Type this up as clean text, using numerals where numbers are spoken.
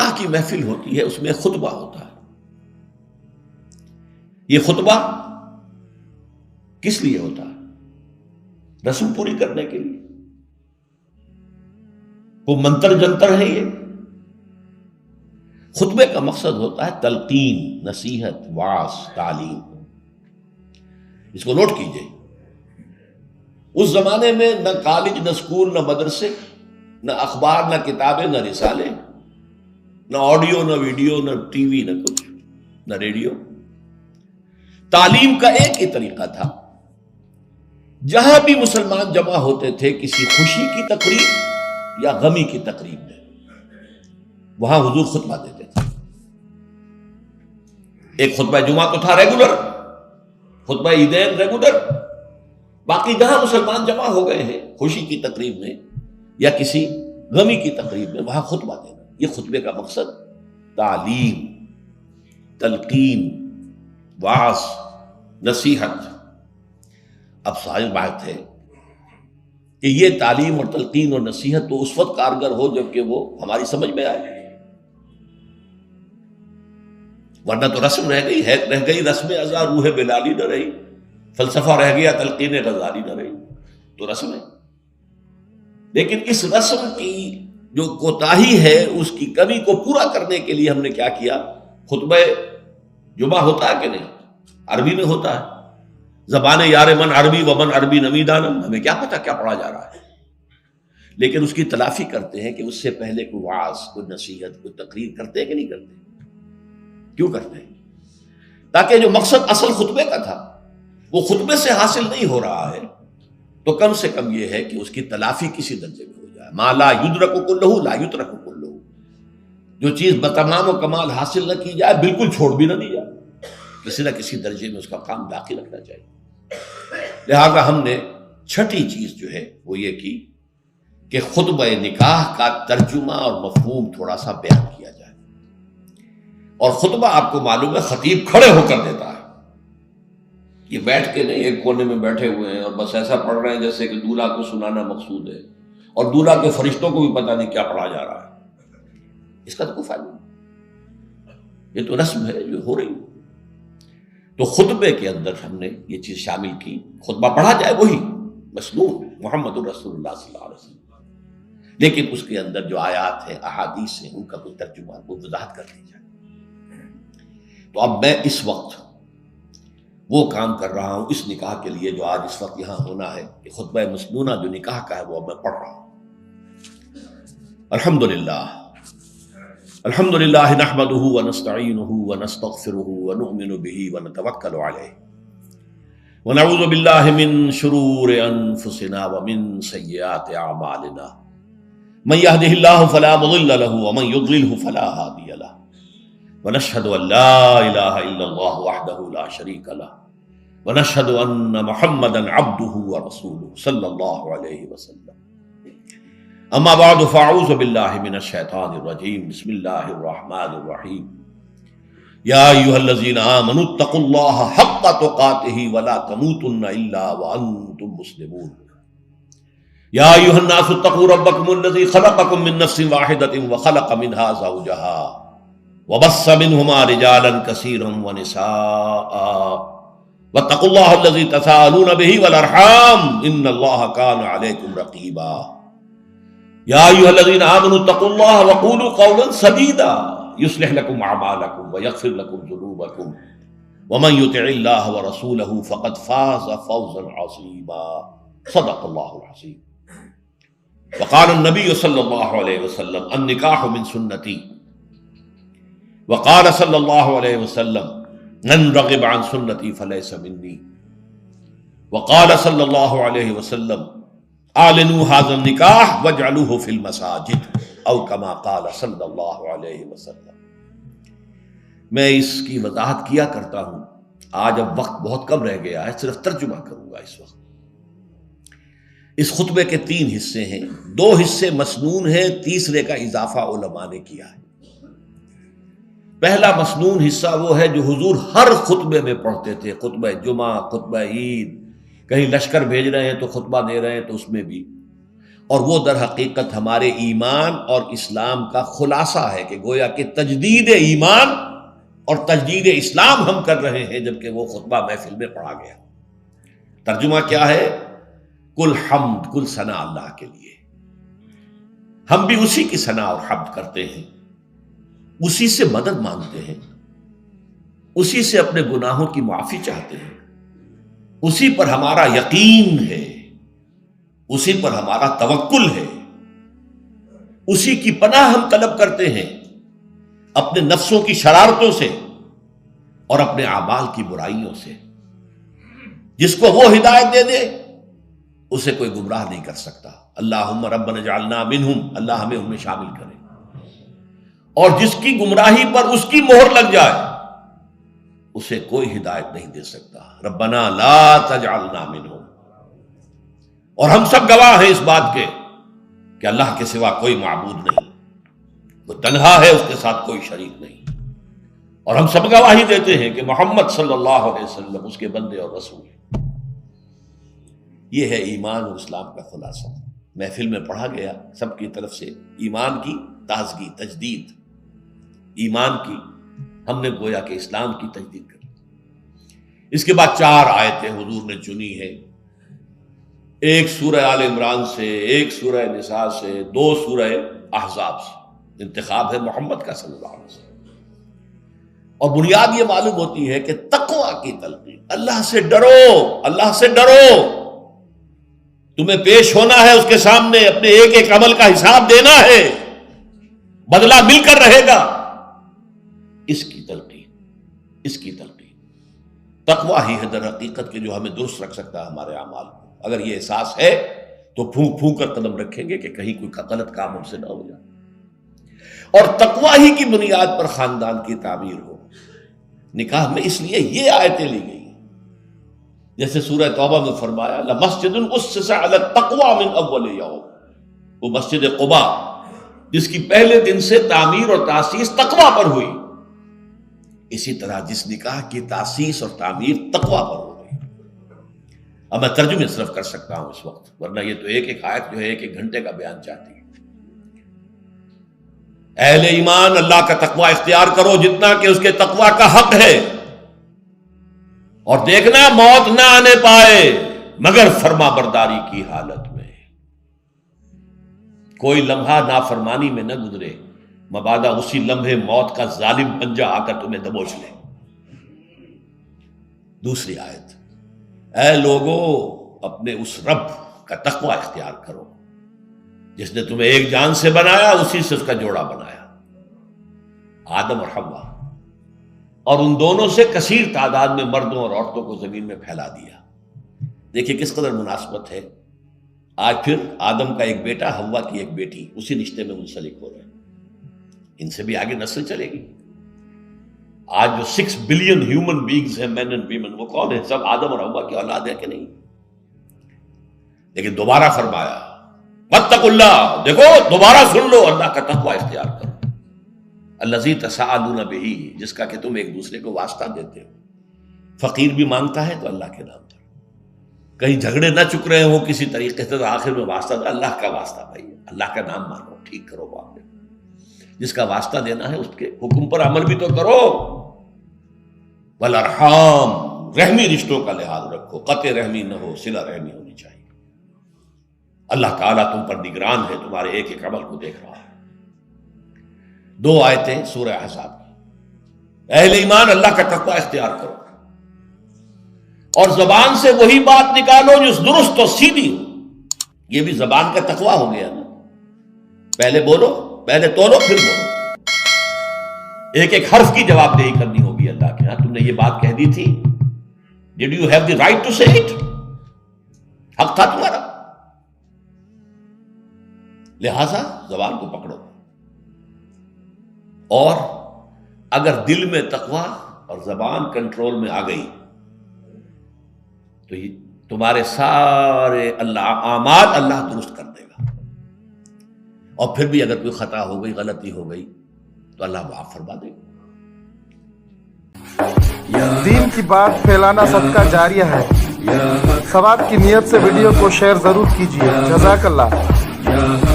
نکاح کی محفل ہوتی ہے اس میں خطبہ ہوتا ہے. یہ خطبہ کس لیے ہوتا ہے؟ رسم پوری کرنے کے لیے. وہ منتر جنتر ہے. یہ خطبے کا مقصد ہوتا ہے تلقین، نصیحت، وعظ، تعلیم. اس کو نوٹ کیجئے. اس زمانے میں نہ کالج، نہ اسکول، نہ مدرسے، نہ اخبار، نہ کتابیں، نہ رسالے، نہ آڈیو، نہ ویڈیو، نہ ٹی وی، نہ کچھ، نہ ریڈیو. تعلیم کا ایک ہی طریقہ تھا. جہاں بھی مسلمان جمع ہوتے تھے کسی خوشی کی تقریب یا غمی کی تقریب میں، وہاں حضور خطبہ دیتے تھے. ایک خطبہ جمعہ تو تھا ریگولر، خطبہ عیدین ریگولر. باقی جہاں مسلمان جمع ہو گئے ہیں خوشی کی تقریب میں یا کسی غمی کی تقریب میں، وہاں خطبہ دینا. یہ خطبے کا مقصد تعلیم، تلقین، وعظ، نصیحت. اب ظاہر بات ہے کہ یہ تعلیم اور تلقین اور نصیحت تو اس وقت کارگر ہو جب کہ وہ ہماری سمجھ میں آئے، ورنہ تو رسم رہ گئی رسم ازا روح بلالی نہ رہی، فلسفہ رہ گیا تلقین غزالی نہ رہی. تو رسم ہے. لیکن اس رسم کی جو کوتاہی ہے، اس کی کمی کو پورا کرنے کے لیے ہم نے کیا کیا؟ خطبہ جمعہ ہوتا ہے کہ نہیں؟ عربی میں ہوتا ہے. زبان یار من عربی ومن عربی نمیدانم. ہمیں کیا پتا کیا پڑھا جا رہا ہے، لیکن اس کی تلافی کرتے ہیں کہ اس سے پہلے کوئی وعظ، کوئی نصیحت، کوئی تقریر کرتے ہیں کہ نہیں کرتے. کیوں کرتے ہیں؟ تاکہ جو مقصد اصل خطبے کا تھا وہ خطبے سے حاصل نہیں ہو رہا ہے تو کم سے کم یہ ہے کہ اس کی تلافی کسی درجے میں ہو جائے. ما لا یدرک کلہ لا یترک کلہ. جو چیز بتمام و کمال حاصل نہ کی جائے بالکل چھوڑ بھی نہ دی جائے، کسی نہ کسی درجے میں اس کا کام داخل رکھنا چاہیے. لہذا ہم نے چھٹی چیز جو ہے وہ یہ کی کہ خطبہ نکاح کا ترجمہ اور مفہوم تھوڑا سا بیان کیا جائے. اور خطبہ آپ کو معلوم ہے خطیب کھڑے ہو کر دیتا ہے. یہ بیٹھ کے نہیں ایک کونے میں بیٹھے ہوئے ہیں اور بس ایسا پڑھ رہے ہیں جیسے کہ دولہا کو سنانا مقصود ہے اور دولہا کے فرشتوں کو بھی پتہ نہیں کیا پڑھا جا رہا ہے. اس کا تو کوئی فائدہ نہیں. یہ تو رسم ہے جو ہو رہی ہے. تو خطبے کے اندر ہم نے یہ چیز شامل کی. خطبہ پڑھا جائے وہی مسنون محمد رسول اللہ صلی اللہ علیہ وسلم، لیکن اس کے اندر جو آیات ہیں، احادیث ہیں، ان کا کوئی ترجمہ، کوئی وضاحت کر دی جائے. تو اب میں اس وقت وہ کام کر رہا ہوں اس نکاح کے لیے جو آج اس وقت یہاں ہونا ہے کہ خطبہ مسنونہ جو نکاح کا ہے وہ اب میں پڑھ رہا ہوں. الحمدللہ الحمدللہ نحمده ونستعینه ونستغفره ونؤمن به ونتوکل علیہ ونعوذ باللہ من شرور انفسنا ومن سیئات اعمالنا من يهده الله فلا مضل له ومن يضلله فلا هادي له ونشهد ان لا اله الا الله وحده لا شريك له ونشهد ان محمدا عبده ورسوله صلى الله عليه وسلم. اما بعد فاعوذ بالله من الشیطان الرجیم. بسم اللہ الرحمن الرحیم. یا ایھا الذین آمنوا اتقوا اللہ حق تقاتہ ولا تموتن الا وانتم مسلمون. یا ایھا الناس اتقوا ربکم الذی خلقکم من نفس واحدۃ وخلق منها زوجها وبث منهما رجالا كثيرا ونساء واتقوا الله الذي تساءلون به والارحام ان الله كان عليكم رقيبا. يا أيها الذين آمنوا اتقوا الله وقولوا قولا سديدا يصلح لكم أعمالكم ويغفر لكم ذنوبكم ومن يطع الله ورسوله فقد فاز فوزا عظيما. صدق الله العظيم. وقال النبي صلى الله عليه وسلم النكاح من سنتي. وقال صلى الله عليه وسلم من رغب عن سنتي فليس مني. وقال صلى الله عليه وسلم اعلنوا هذا النکاح واجعلوه في المساجد او كما قال صلی اللہ علیہ وسلم. میں اس کی وضاحت کیا کرتا ہوں. آج اب وقت بہت کم رہ گیا ہے، صرف ترجمہ کروں گا اس وقت. اس خطبے کے 3 حصے ہیں، 2 حصے مسنون ہیں، تیسرے کا اضافہ علماء نے کیا ہے. پہلا مسنون حصہ وہ ہے جو حضور ہر خطبے میں پڑھتے تھے. خطبہ جمعہ، خطبہ عید، کہیں لشکر بھیج رہے ہیں تو خطبہ دے رہے ہیں تو اس میں بھی، اور وہ در حقیقت ہمارے ایمان اور اسلام کا خلاصہ ہے کہ گویا کہ تجدید ایمان اور تجدید اسلام ہم کر رہے ہیں، جبکہ وہ خطبہ محفل میں پڑھا گیا۔ ترجمہ کیا ہے؟ کل حمد، کل ثنا اللہ کے لیے، ہم بھی اسی کی ثنا اور حمد کرتے ہیں، اسی سے مدد مانگتے ہیں، اسی سے اپنے گناہوں کی معافی چاہتے ہیں، اسی پر ہمارا یقین ہے، اسی پر ہمارا توکل ہے، اسی کی پناہ ہم طلب کرتے ہیں اپنے نفسوں کی شرارتوں سے اور اپنے اعمال کی برائیوں سے۔ جس کو وہ ہدایت دے دے اسے کوئی گمراہ نہیں کر سکتا۔ اللہم ربنا اجعلنا منہم، اللہ ہمیں ان میں شامل کرے۔ اور جس کی گمراہی پر اس کی مہر لگ جائے اسے کوئی ہدایت نہیں دے سکتا۔ ربنا لا تجعلنا منہم۔ اور ہم سب گواہ ہیں اس بات کے کہ اللہ کے سوا کوئی معبود نہیں، وہ تنہا ہے، اس کے ساتھ کوئی شریک نہیں۔ اور ہم سب گواہی دیتے ہیں کہ محمد صلی اللہ علیہ وسلم اس کے بندے اور رسول ہیں۔ یہ ہے ایمان اور اسلام کا خلاصہ۔ محفل میں پڑھا گیا سب کی طرف سے ایمان کی تازگی، تجدید، ایمان کی، ہم نے گویا کہ اسلام کی تجدید کر۔ اس کے بعد 4 آیتیں حضور نے چنی ہے، ایک سورہ آل عمران سے، ایک سورہ نساء سے، 2 سورہ احزاب سے۔ انتخاب ہے محمد کا صلی اللہ علیہ وسلم۔ اور بنیاد یہ معلوم ہوتی ہے کہ تقویٰ کی تلقین، اللہ سے ڈرو، اللہ سے ڈرو، تمہیں پیش ہونا ہے اس کے سامنے، اپنے ایک ایک عمل کا حساب دینا ہے، بدلہ مل کر رہے گا۔ اس کی تلقین، اس کی تلقین، تقویٰ ہی ہے در حقیقت کہ جو ہمیں درست رکھ سکتا ہے ہمارے اعمال کو۔ اگر یہ احساس ہے تو پھونک پھونک کر قدم رکھیں گے کہ کہیں کوئی غلط کام ہم سے نہ ہو جائے، اور تقویٰ ہی کی بنیاد پر خاندان کی تعمیر ہو۔ نکاح میں اس لیے یہ آیتیں لی گئی، جیسے سورہ توبہ میں فرمایا لَمَسْجِدٌ أُسِّسَ عَلَى التَّقْوَى مِنْ أَوَّلِ يَوْمٍ، وہ مسجد قباء جس کی پہلے دن سے تعمیر اور تاسیس تقویٰ پر ہوئی، اسی طرح جس نکاح کی تاسیس اور تعمیر تقویٰ پر ہو گئی۔ اب میں ترجمے صرف کر سکتا ہوں اس وقت، ورنہ یہ تو ایک ایک آیت جو ہے 1 گھنٹے کا بیان چاہتی ہے۔ اہل ایمان اللہ کا تقویٰ اختیار کرو جتنا کہ اس کے تقویٰ کا حق ہے، اور دیکھنا موت نہ آنے پائے مگر فرما برداری کی حالت میں، کوئی لمحہ نافرمانی میں نہ گزرے مبادا اسی لمحے موت کا ظالم پنجہ آ کر تمہیں دبوچ لے۔ دوسری آیت، اے لوگو اپنے اس رب کا تقویٰ اختیار کرو جس نے تمہیں ایک جان سے بنایا، اسی سے اس کا جوڑا بنایا، آدم اور حوا، اور ان دونوں سے کثیر تعداد میں مردوں اور عورتوں کو زمین میں پھیلا دیا۔ دیکھیے کس قدر مناسبت ہے، آج پھر آدم کا ایک بیٹا، حوا کی ایک بیٹی اسی رشتے میں منسلک ہو رہے ہیں، ان سے بھی آگے نسل چلے گی۔ آج جو 6 بلین ہیومن بینگز ہیں، مین اینڈ ویمن، وہ کون ہیں؟ سب آدم اور حوا کی اولاد ہے کہ نہیں؟ لیکن دوبارہ فرمایا واتقوا اللہ، دیکھو دوبارہ سن لو، اللہ کا تقویٰ اختیار کرو، الذی تساءلون بہ، جس کا کہ تم ایک دوسرے کو واسطہ دیتے ہو۔ فقیر بھی مانگتا ہے تو اللہ کے نام پر، کہیں جھگڑے نہ چک رہے ہوں کسی طریقے سے، تو آخر میں واسطہ دے، اللہ کا واسطہ بھائی، اللہ کا نام مانو، ٹھیک کرو معاملے، جس کا واسطہ دینا ہے اس کے حکم پر عمل بھی تو کرو۔ والارحام، رحمی رشتوں کا لحاظ رکھو، قطع رحمی نہ ہو، صلہ رحمی ہونی چاہیے۔ اللہ تعالیٰ تم پر نگران ہے، تمہارے ایک ایک عمل کو دیکھ رہا ہے۔ 2 آیتیں سورہ احزاب کی۔ اہل ایمان اللہ کا تقویٰ اختیار کرو، اور زبان سے وہی بات نکالو جو درست و سیدھی ہو۔ یہ بھی زبان کا تقویٰ ہو گیا نا، پہلے بولو، پہلے تولو پھر بولو، ایک ایک حرف کی جواب دہی کرنی ہوگی اللہ کے ہاں۔ تم نے یہ بات کہہ دی تھی، dad you have the right to say it, حق تھا تمہارا، لہذا زبان کو پکڑو۔ اور اگر دل میں تقویٰ اور زبان کنٹرول میں آ گئی تو یہ تمہارے سارے اعمال اللہ درست کر دے گا، اور پھر بھی اگر کوئی خطا ہو گئی، غلطی ہو گئی تو اللہ معاف فرما دے گا۔ دین کی بات پھیلانا صدقہ جاریہ ہے، ثواب کی نیت سے ویڈیو کو شیئر ضرور کیجیے، جزاک اللہ۔ یا